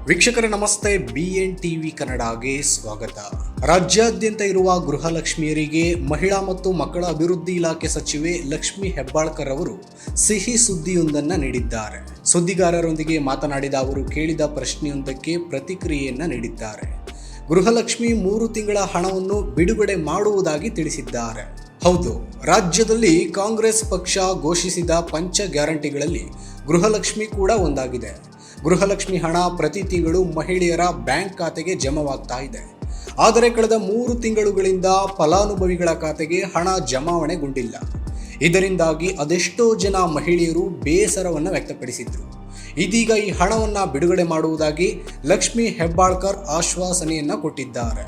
ವೀಕ್ಷಕರೇ ನಮಸ್ತೆ, BN TV ಕನ್ನಡಗೆ ಸ್ವಾಗತ. ರಾಜ್ಯಾದ್ಯಂತ ಇರುವ ಗೃಹಲಕ್ಷ್ಮಿಯರಿಗೆ ಮಹಿಳಾ ಮತ್ತು ಮಕ್ಕಳ ಅಭಿವೃದ್ಧಿ ಇಲಾಖೆ ಸಚಿವೆ ಲಕ್ಷ್ಮಿ ಹೆಬ್ಬಾಳ್ಕರ್ ಅವರು ಸಿಹಿ ಸುದ್ದಿಯೊಂದನ್ನು ನೀಡಿದ್ದಾರೆ. ಸುದ್ದಿಗಾರರೊಂದಿಗೆ ಮಾತನಾಡಿದ ಅವರು ಕೇಳಿದ ಪ್ರಶ್ನೆಯೊಂದಕ್ಕೆ ಪ್ರತಿಕ್ರಿಯೆಯನ್ನ ನೀಡಿದ್ದಾರೆ. ಗೃಹಲಕ್ಷ್ಮಿ 3 ತಿಂಗಳ ಹಣವನ್ನು ಬಿಡುಗಡೆ ಮಾಡುವುದಾಗಿ ತಿಳಿಸಿದ್ದಾರೆ. ಹೌದು, ರಾಜ್ಯದಲ್ಲಿ ಕಾಂಗ್ರೆಸ್ ಪಕ್ಷ ಘೋಷಿಸಿದ ಪಂಚ ಗ್ಯಾರಂಟಿಗಳಲ್ಲಿ ಗೃಹಲಕ್ಷ್ಮಿ ಕೂಡ ಒಂದಾಗಿದೆ. ಗೃಹಲಕ್ಷ್ಮಿ ಹಣ ಪ್ರತಿ ತಿಂಗಳು ಮಹಿಳೆಯರ ಬ್ಯಾಂಕ್ ಖಾತೆಗೆ ಜಮಾವಾಗ್ತಾ ಇದೆ. ಆದರೆ ಕಳೆದ 3 ತಿಂಗಳುಗಳಿಂದ ಫಲಾನುಭವಿಗಳ ಖಾತೆಗೆ ಹಣ ಜಮಾವಣೆಗೊಂಡಿಲ್ಲ. ಇದರಿಂದಾಗಿ ಅದೆಷ್ಟೋ ಜನ ಮಹಿಳೆಯರು ಬೇಸರವನ್ನು ವ್ಯಕ್ತಪಡಿಸಿದ್ರು. ಇದೀಗ ಈ ಹಣವನ್ನು ಬಿಡುಗಡೆ ಮಾಡುವುದಾಗಿ ಲಕ್ಷ್ಮಿ ಹೆಬ್ಬಾಳ್ಕರ್ ಆಶ್ವಾಸನೆಯನ್ನ ಕೊಟ್ಟಿದ್ದಾರೆ.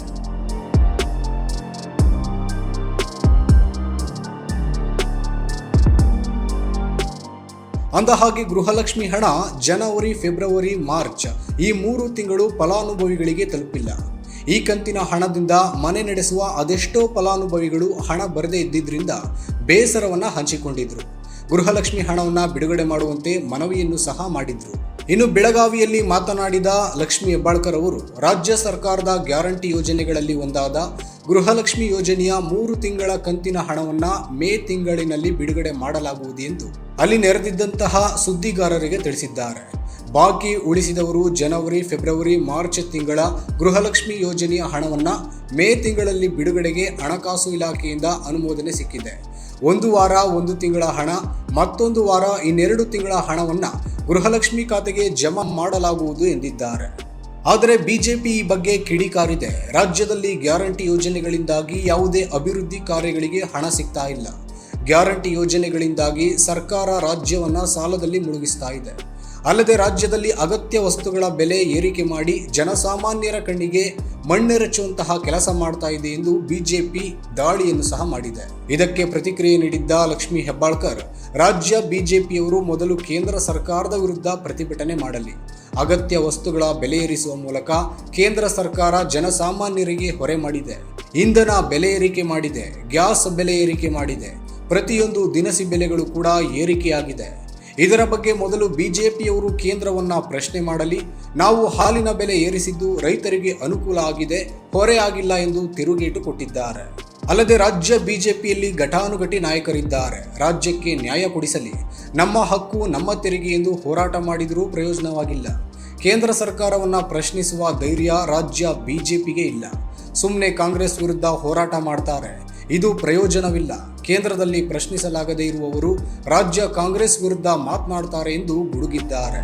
ಅಂದಹಾಗೆ ಗೃಹಲಕ್ಷ್ಮಿ ಹಣ ಜನವರಿ, ಫೆಬ್ರವರಿ, ಮಾರ್ಚ್ ಈ 3 ತಿಂಗಳು ಫಲಾನುಭವಿಗಳಿಗೆ ತಲುಪಿಲ್ಲ. ಈ ಕಂತಿನ ಹಣದಿಂದ ಮನೆ ನಡೆಸುವ ಅದೆಷ್ಟೋ ಫಲಾನುಭವಿಗಳು ಹಣ ಬರದೇ ಇದ್ದಿದ್ದರಿಂದ ಬೇಸರವನ್ನ ಹಂಚಿಕೊಂಡಿದ್ರು. ಗೃಹಲಕ್ಷ್ಮಿ ಹಣವನ್ನು ಬಿಡುಗಡೆ ಮಾಡುವಂತೆ ಮನವಿಯನ್ನು ಸಹ ಮಾಡಿದ್ರು. ಇನ್ನು ಬೆಳಗಾವಿಯಲ್ಲಿ ಮಾತನಾಡಿದ ಲಕ್ಷ್ಮಿ ಹೆಬ್ಬಾಳ್ಕರ್ ಅವರು ರಾಜ್ಯ ಸರ್ಕಾರದ ಗ್ಯಾರಂಟಿ ಯೋಜನೆಗಳಲ್ಲಿ ಒಂದಾದ ಗೃಹಲಕ್ಷ್ಮಿ ಯೋಜನೆಯ 3 ತಿಂಗಳ ಕಂತಿನ ಹಣವನ್ನ ಮೇ ತಿಂಗಳಿನಲ್ಲಿ ಬಿಡುಗಡೆ ಮಾಡಲಾಗುವುದು ಎಂದು ಅಲ್ಲಿ ನೆರೆದಿದ್ದಂತಹ ಸುದ್ದಿಗಾರರಿಗೆ ತಿಳಿಸಿದ್ದಾರೆ. ಬಾಕಿ ಉಳಿಸಿದವರು ಜನವರಿ, ಫೆಬ್ರವರಿ, ಮಾರ್ಚ್ ತಿಂಗಳ ಗೃಹಲಕ್ಷ್ಮಿ ಯೋಜನೆಯ ಹಣವನ್ನ ಮೇ ತಿಂಗಳಲ್ಲಿ ಬಿಡುಗಡೆಗೆ ಹಣಕಾಸು ಇಲಾಖೆಯಿಂದ ಅನುಮೋದನೆ ಸಿಕ್ಕಿದೆ. 1 ವಾರ 1 ತಿಂಗಳ ಹಣ, ಮತ್ತೊಂದು ವಾರ ಇನ್ನೆರಡು ತಿಂಗಳ ಹಣವನ್ನ ಗೃಹಲಕ್ಷ್ಮಿ ಖಾತೆಗೆ ಜಮಾ ಮಾಡಲಾಗುವುದು ಎಂದಿದ್ದಾರೆ. ಆದರೆ ಬಿಜೆಪಿ ಈ ಬಗ್ಗೆ ಕಿಡಿಕಾರಿದೆ. ರಾಜ್ಯದಲ್ಲಿ ಗ್ಯಾರಂಟಿ ಯೋಜನೆಗಳಿಂದಾಗಿ ಯಾವುದೇ ಅಭಿವೃದ್ಧಿ ಕಾರ್ಯಗಳಿಗೆ ಹಣ ಸಿಗ್ತಾ ಇಲ್ಲ. ಗ್ಯಾರಂಟಿ ಯೋಜನೆಗಳಿಂದಾಗಿ ಸರ್ಕಾರ ರಾಜ್ಯವನ್ನ ಸಾಲದಲ್ಲಿ ಮುಳುಗಿಸ್ತಾ ಇದೆ. ಅಲ್ಲದೆ ರಾಜ್ಯದಲ್ಲಿ ಅಗತ್ಯ ವಸ್ತುಗಳ ಬೆಲೆ ಏರಿಕೆ ಮಾಡಿ ಜನಸಾಮಾನ್ಯರ ಕಣ್ಣಿಗೆ ಮಣ್ಣೆರಚುವಂತಹ ಕೆಲಸ ಮಾಡ್ತಾ ಇದೆ ಎಂದು ಬಿಜೆಪಿ ದಾಳಿಯನ್ನು ಸಹ ಮಾಡಿದೆ. ಇದಕ್ಕೆ ಪ್ರತಿಕ್ರಿಯೆ ನೀಡಿದ್ದ ಲಕ್ಷ್ಮಿ ಹೆಬ್ಬಾಳ್ಕರ್, ರಾಜ್ಯ ಬಿಜೆಪಿಯವರು ಮೊದಲು ಕೇಂದ್ರ ಸರ್ಕಾರದ ವಿರುದ್ಧ ಪ್ರತಿಭಟನೆ ಮಾಡಲಿ. ಅಗತ್ಯ ವಸ್ತುಗಳ ಬೆಲೆ ಏರಿಸುವ ಮೂಲಕ ಕೇಂದ್ರ ಸರ್ಕಾರ ಜನಸಾಮಾನ್ಯರಿಗೆ ಹೊರೆ ಮಾಡಿದೆ. ಇಂಧನ ಬೆಲೆ ಏರಿಕೆ ಮಾಡಿದೆ, ಗ್ಯಾಸ್ ಬೆಲೆ ಏರಿಕೆ ಮಾಡಿದೆ, ಪ್ರತಿಯೊಂದು ದಿನಸಿ ಬೆಲೆಗಳು ಕೂಡ ಏರಿಕೆಯಾಗಿದೆ. ಇದರ ಬಗ್ಗೆ ಮೊದಲು ಬಿಜೆಪಿಯವರು ಕೇಂದ್ರವನ್ನ ಪ್ರಶ್ನೆ ಮಾಡಲಿ. ನಾವು ಹಾಲಿನ ಬೆಲೆ ಏರಿಸಿದ್ದು ರೈತರಿಗೆ ಅನುಕೂಲ ಆಗಿದೆ, ಹೊರೆ ಆಗಿಲ್ಲ ಎಂದು ತಿರುಗೇಟು ಕೊಟ್ಟಿದ್ದಾರೆ. ಅಲ್ಲದೆ ರಾಜ್ಯ ಬಿಜೆಪಿಯಲ್ಲಿ ಘಟಾನುಘಟಿ ನಾಯಕರಿದ್ದಾರೆ. ರಾಜ್ಯಕ್ಕೆ ನ್ಯಾಯ ಕೊಡಿಸಲಿ, ನಮ್ಮ ಹಕ್ಕು ನಮ್ಮ ತೆರಿಗೆ ಎಂದು ಹೋರಾಟ ಮಾಡಿದರೂ ಪ್ರಯೋಜನವಾಗಿಲ್ಲ. ಕೇಂದ್ರ ಸರ್ಕಾರವನ್ನ ಪ್ರಶ್ನಿಸುವ ಧೈರ್ಯ ರಾಜ್ಯ ಬಿಜೆಪಿಗೆ ಇಲ್ಲ. ಸುಮ್ಮನೆ ಕಾಂಗ್ರೆಸ್ ವಿರುದ್ಧ ಹೋರಾಟ ಮಾಡ್ತಾರೆ, ಇದು ಪ್ರಯೋಜನವಿಲ್ಲ. ಕೇಂದ್ರದಲ್ಲಿ ಪ್ರಶ್ನಿಸಲಾಗದೇ ಇರುವವರು ರಾಜ್ಯ ಕಾಂಗ್ರೆಸ್ ವಿರುದ್ಧ ಮಾತನಾಡ್ತಾರೆ ಎಂದು ಗುಡುಗಿದ್ದಾರೆ.